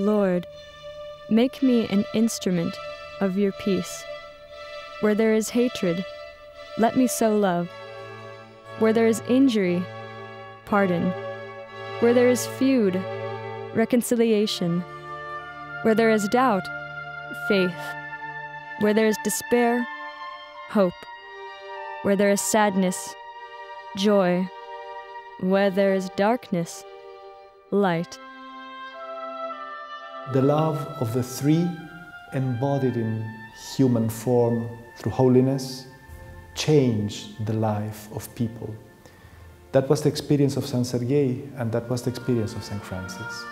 Lord, make me an instrument of your peace. Where there is hatred, let me sow love. Where there is injury, pardon. Where there is feud, reconciliation. Where there is doubt, faith. Where there is despair, hope. Where there is sadness, joy. Where there is darkness, light. The love of the three embodied in human form through holiness changed the life of people. That was the experience of Saint Sergei, and that was the experience of Saint Francis.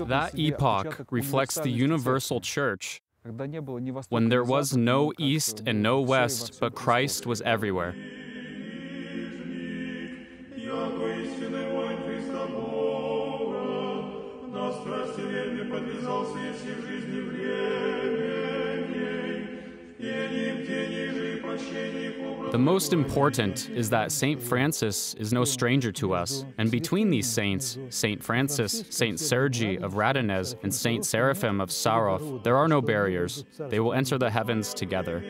That epoch reflects the universal church, when there was no East and no West, but Christ was everywhere. The most important is that Saint Francis is no stranger to us, and between these saints, Saint Francis, Saint Sergi of Radonez, and Saint Seraphim of Sarov, there are no barriers. They will enter the heavens together.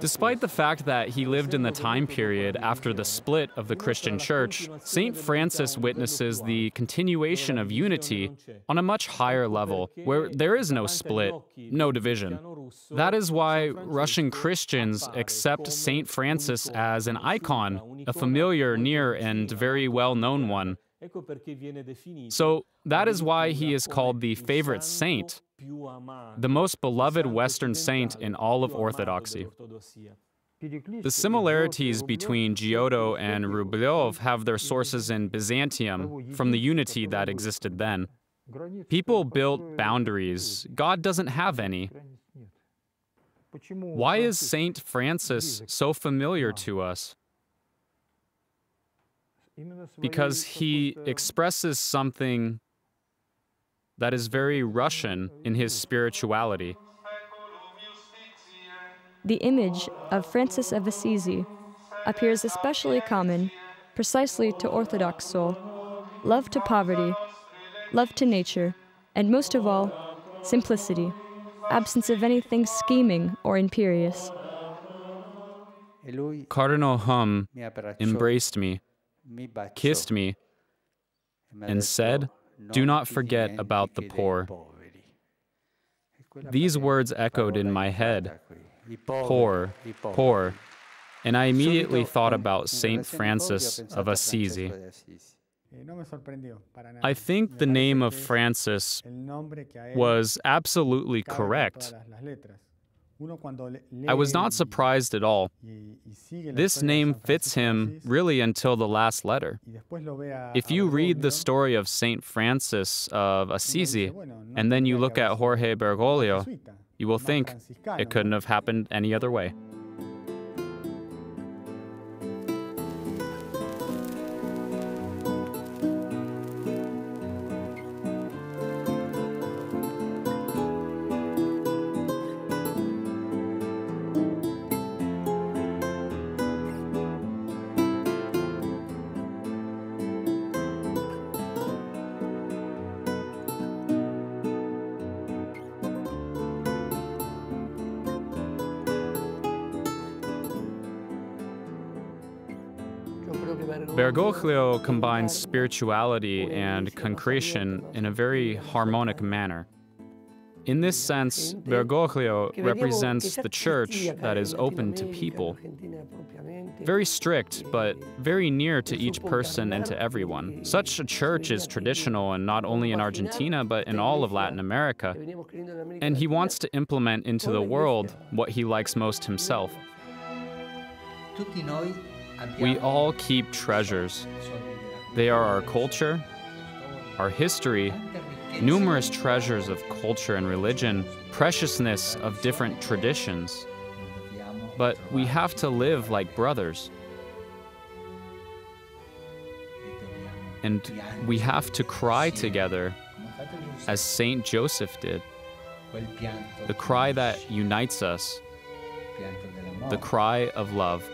Despite the fact that he lived in the time period after the split of the Christian Church, Saint Francis witnesses the continuation of unity on a much higher level, where there is no split, no division. That is why Russian Christians accept Saint Francis as an icon, a familiar, near, and very well-known one. So that is why he is called the favorite saint, the most beloved Western saint in all of Orthodoxy. The similarities between Giotto and Rublev have their sources in Byzantium, from the unity that existed then. People built boundaries. God doesn't have any. Why is Saint Francis so familiar to us? Because he expresses something that is very Russian in his spirituality. The image of Francis of Assisi appears especially common precisely to Orthodox soul: love to poverty, love to nature, and most of all, simplicity, absence of anything scheming or imperious. Cardinal Hum embraced me, kissed me, and said, "Do not forget about the poor." These words echoed in my head, poor, poor, and I immediately thought about Saint Francis of Assisi. I think the name of Francis was absolutely correct. I was not surprised at all. This name fits him really until the last letter. If you read the story of Saint Francis of Assisi, and then you look at Jorge Bergoglio, you will think it couldn't have happened any other way. Bergoglio combines spirituality and concretion in a very harmonic manner. In this sense, Bergoglio represents the church that is open to people, very strict, but very near to each person and to everyone. Such a church is traditional, and not only in Argentina, but in all of Latin America. And he wants to implement into the world what he likes most himself. We all keep treasures. They are our culture, our history, numerous treasures of culture and religion, preciousness of different traditions. But we have to live like brothers. And we have to cry together, as Saint Joseph did. The cry that unites us, the cry of love.